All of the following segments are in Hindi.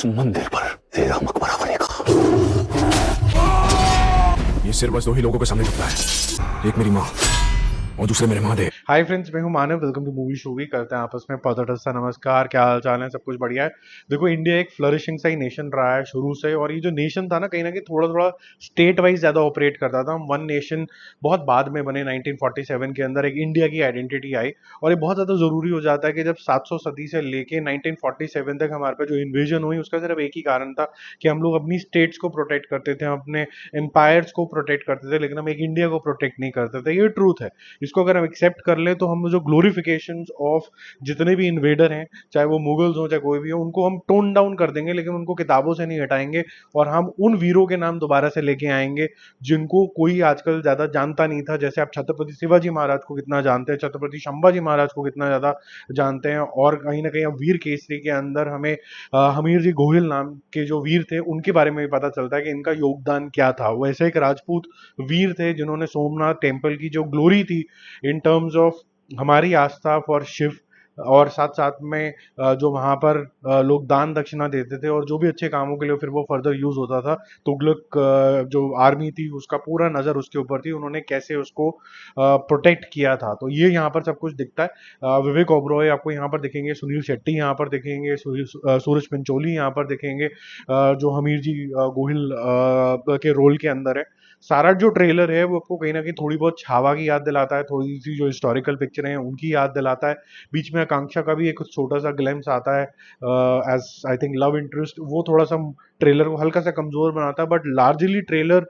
उस मंदिर पर तेरा मकबरा बनेगा। ये सिर बस दो ही लोगों के सामने झुकता है, एक मेरी माँ और दूसरे मेरे महादेव। हाय फ्रेंड्स, मैं हूं मानव। वेलकम टू मूवी शो भी करते हैं आपस में पदरसा नमस्कार। क्या हाल चाल है? सब कुछ बढ़िया है। देखो, इंडिया एक फ्लरिशिंग सा ही नेशन रहा है शुरू से, और ये जो नेशन था ना, कहीं ना कहीं थोड़ा थोड़ा स्टेट वाइज ज्यादा ऑपरेट करता था। हम वन नेशन बहुत बाद में बने, 1947 के अंदर एक इंडिया की आइडेंटिटी आई। और ये बहुत ज्यादा जरूरी हो जाता है कि जब 700 सदी से लेके 1947 तक हमारे पे जो इन्वेजन हुई, उसका सिर्फ एक ही कारण था कि हम लोग अपनी स्टेट्स को प्रोटेक्ट करते थे, हम अपने एम्पायर्स को प्रोटेक्ट करते थे, लेकिन हम एक इंडिया को प्रोटेक्ट नहीं करते थे। ये ट्रूथ है। इसको अगर हम एक्सेप्ट कर ले तो हम जो ग्लोरिफिकेशंस ऑफ जितने भी इन्वेडर हैं, चाहे वो मुगल्स हो चाहे कोई भी हो, उनको हम टोन डाउन कर देंगे, लेकिन उनको किताबों से नहीं हटाएंगे। और हम उन वीरों के नाम दोबारा से लेके आएंगे जिनको कोई आजकल ज्यादा जानता नहीं था। जैसे आप छत्रपति शिवाजी महाराज को कितना जानते हैं, छत्रपति संभाजी महाराज को कितना ज्यादा जानते हैं, और कहीं ना कहीं अब वीर केसरी के अंदर हमें हमीर जी गोहिल नाम के जो वीर थे उनके बारे में भी पता चलता है कि इनका योगदान क्या था। वैसे एक राजपूत वीर थे जिन्होंने सोमनाथ टेम्पल की जो ग्लोरी थी इन टर्म्स ऑफ हमारी आस्था फॉर शिव, और साथ साथ में जो वहां पर लोग दान दक्षिणा देते थे और जो भी अच्छे कामों के लिए फिर वो फर्दर यूज होता था, तुगलक जो आर्मी थी उसका पूरा नजर उसके ऊपर थी, उन्होंने कैसे उसको प्रोटेक्ट किया था। तो ये यहाँ पर सब कुछ दिखता है। विवेक ओबरॉय आपको यहाँ पर दिखेंगे, सुनील शेट्टी यहाँ पर दिखेंगे, सूरज पंचोली यहाँ पर दिखेंगे, जो हमीर जी गोहिल के रोल के अंदर है। सारा जो ट्रेलर है वो आपको कहीं ना कहीं थोड़ी बहुत छावा की याद दिलाता है, थोड़ी सी जो हिस्टोरिकल पिक्चर हैं उनकी याद दिलाता है। बीच में आकांक्षा का भी एक छोटा सा ग्लिम्स आता है as I think love interest, वो थोड़ा सा ट्रेलर को हल्का सा कमजोर बनाता है। बट लार्जली ट्रेलर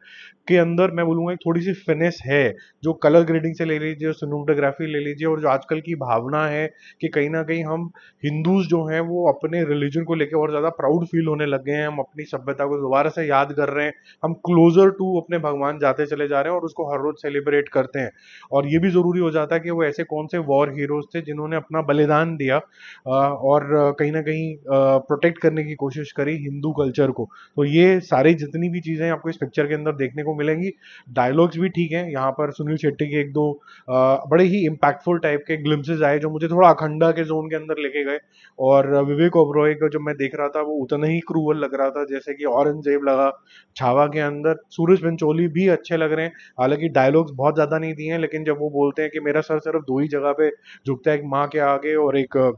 के अंदर मैं बोलूंगा एक थोड़ी सी फिनेस है, जो कलर ग्रेडिंग से ले लीजिए, सिनेमेटोग्राफी ले लीजिए, और जो आजकल की भावना है कि कहीं ना कहीं हम हिंदूज जो हैं वो अपने रिलीजन को लेकर और ज्यादा प्राउड फील होने लग गए हैं, हम अपनी सभ्यता को दोबारा से याद कर रहे हैं, हम क्लोजर टू अपने भगवान जाते चले जा रहे हैं और उसको हर रोज सेलिब्रेट करते हैं। और ये भी जरूरी हो जाता है कि वो ऐसे कौन से वॉर हीरोज थे जिन्होंने अपना बलिदान दिया और कहीं ना कहीं प्रोटेक्ट करने की कोशिश करी हिंदू कल्चर को। तो ये सारी जितनी भी चीजें आपको इस पिक्चर के अंदर देखने को मिलेंगी। डायलॉग्स भी ठीक है। यहाँ पर सुनील शेट्टी के एक दो बड़े ही इम्पैक्टफुल टाइप के ग्लिम्सेस आए जो मुझे थोड़ा अखंडा के जोन के अंदर लेके गए। और विवेक ओबरॉय का जब मैं देख रहा था वो उतना ही क्रूअल लग रहा था जैसे कि औरंगजेब लगा छावा के अंदर। सूरज पंचोली भी अच्छे लग रहे हैं, हालांकि डायलॉग्स बहुत ज्यादा नहीं दिए हैं, लेकिन जब वो बोलते हैं कि मेरा सर सिर्फ दो ही जगह पे झुकता है, एक माँ के आगे और एक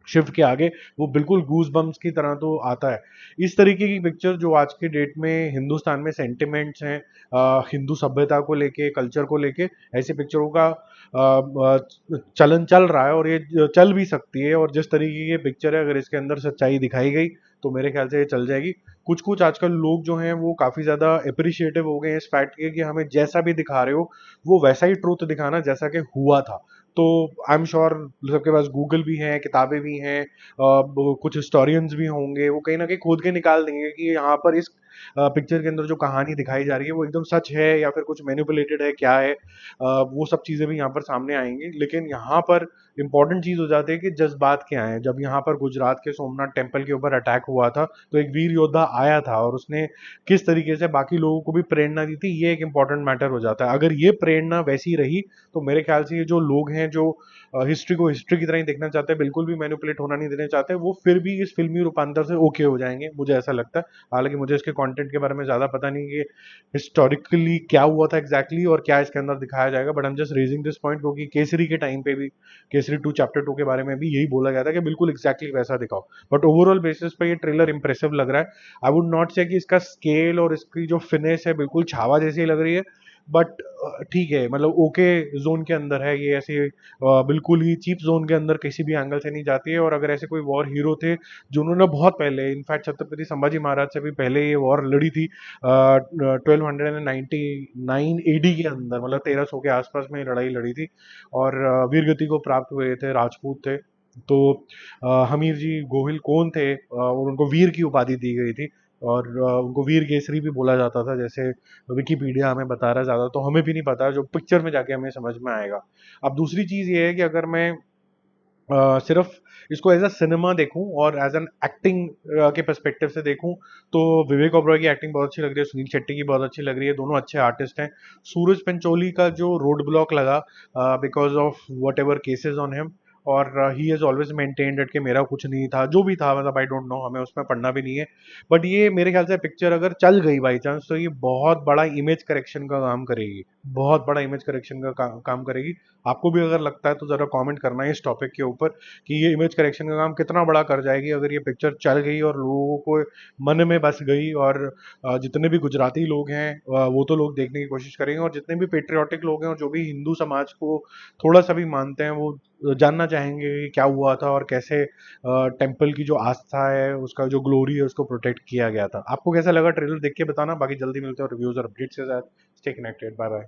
शिव के आगे, वो बिल्कुल गूज बम्स की तरह तो आता है। इस तरीके की पिक्चर जो आज के डेट में हिंदुस्तान में सेंटिमेंट्स हैं हिंदू सभ्यता को लेके, कल्चर को लेके, ऐसी पिक्चरों का चलन चल रहा है और ये चल भी सकती है। और जिस तरीके की पिक्चर है, अगर इसके अंदर सच्चाई दिखाई गई तो मेरे ख्याल से ये चल जाएगी। कुछ कुछ आजकल लोग जो हैं वो काफी ज्यादा अप्रिशिएटिव हो गए हैं इस फैक्ट के कि हमें जैसा भी दिखा रहे हो वो वैसा ही ट्रूथ दिखाना जैसा कि हुआ था। तो आई एम श्योर सबके पास गूगल भी है, किताबें भी हैं, कुछ हिस्टोरियंस भी होंगे, वो कहीं ना कहीं खोद के निकाल देंगे कि यहाँ पर इस पिक्चर के अंदर जो कहानी दिखाई जा रही है वो एकदम सच है या फिर कुछ मैनिपुलेटेड है, क्या है। वो सब चीजें भी यहाँ पर सामने आएंगी। लेकिन यहाँ पर इंपॉर्टेंट चीज हो जाती है कि जज्बात क्या है। जब यहाँ पर गुजरात के सोमनाथ टेम्पल के ऊपर अटैक हुआ था तो एक वीर योद्धा आया था और उसने किस तरीके से बाकी लोगों को भी प्रेरणा दी थी, ये एक इंपॉर्टेंट मैटर हो जाता है। अगर ये प्रेरणा वैसी रही तो मेरे ख्याल से ये जो लोग हैं जो हिस्ट्री को हिस्ट्री की तरह ही देखना चाहते हैं, बिल्कुल भी मैनिपुलेट होना नहीं देना चाहते, वो फिर भी इस फिल्मी रूपांतर से ओके हो जाएंगे, मुझे ऐसा लगता है। हालांकि मुझे इसके कंटेंट के बारे में ज्यादा पता नहीं कि हिस्टोरिकली क्या हुआ था एग्जैक्टली और क्या इसके अंदर दिखाया जाएगा, but I am just raising this point क्योंकि केसरी के टाइम पे भी, केसरी 2 चैप्टर 2 के बारे में भी यही बोला गया था कि बिल्कुल एग्जैक्टली वैसा दिखाओ। बट ओवरऑल बेसिस पे ये ट्रेलर इंप्रेसिव लग रहा है। आई वुड नॉट से कि इसका स्केल और इसकी जो फिनेस है बिल्कुल छावा जैसी लग रही है, बट ठीक है, मतलब ओके जोन के अंदर है ये। ऐसे बिल्कुल ही चीप जोन के अंदर किसी भी एंगल से नहीं जाती है। और अगर ऐसे कोई वॉर हीरो थे जिन्होंने बहुत पहले, इनफैक्ट छत्रपति संभाजी महाराज से भी पहले ये वॉर लड़ी थी 1299 एडी के अंदर, मतलब 1300 के आसपास में ये लड़ाई लड़ी थी और वीरगति को प्राप्त हुए थे, राजपूत थे। तो हमीर जी गोहिल कौन थे और उनको वीर की उपाधि दी गई थी और उनको वीर केसरी भी बोला जाता था, जैसे विकिपीडिया हमें बता रहा है। ज्यादा तो हमें भी नहीं पता, जो पिक्चर में जाके हमें समझ में आएगा। अब दूसरी चीज ये है कि अगर मैं सिर्फ इसको एज अ सिनेमा देखूं और एज एन एक्टिंग के पर्सपेक्टिव से देखूं तो विवेक ओबरॉय की एक्टिंग बहुत अच्छी लग रही है, सुनील शेट्टी की बहुत अच्छी लग रही है, दोनों अच्छे आर्टिस्ट हैं। सूरज पंचोली का जो रोड ब्लॉक लगा because of whatever cases on him, और he has always maintained that कि मेरा कुछ नहीं था, जो भी था, मतलब आई डोंट नो, हमें उसमें पढ़ना भी नहीं है। बट ये मेरे ख्याल से पिक्चर अगर चल गई बाई चांस, तो ये बहुत बड़ा इमेज करेक्शन का काम करेगी, बहुत बड़ा इमेज करेक्शन का काम करेगी। आपको भी अगर लगता है तो ज़रा कमेंट करना है इस टॉपिक के ऊपर कि ये इमेज करेक्शन का काम कितना बड़ा कर जाएगी अगर ये पिक्चर चल गई और लोगों को मन में बस गई। और जितने भी गुजराती लोग हैं वो तो लोग देखने की कोशिश करेंगे, और जितने भी पेट्रियाटिक लोग हैं और जो भी हिंदू समाज को थोड़ा सा भी मानते हैं वो जानना चाहेंगे कि क्या हुआ था और कैसे टेम्पल की जो आस्था है, उसका जो ग्लोरी है, उसको प्रोटेक्ट किया गया था। आपको कैसा लगा ट्रेलर देख के बताना। बाकी जल्दी मिलते हैं रिव्यूज और अपडेट्स के साथ। Stay connected, bye bye.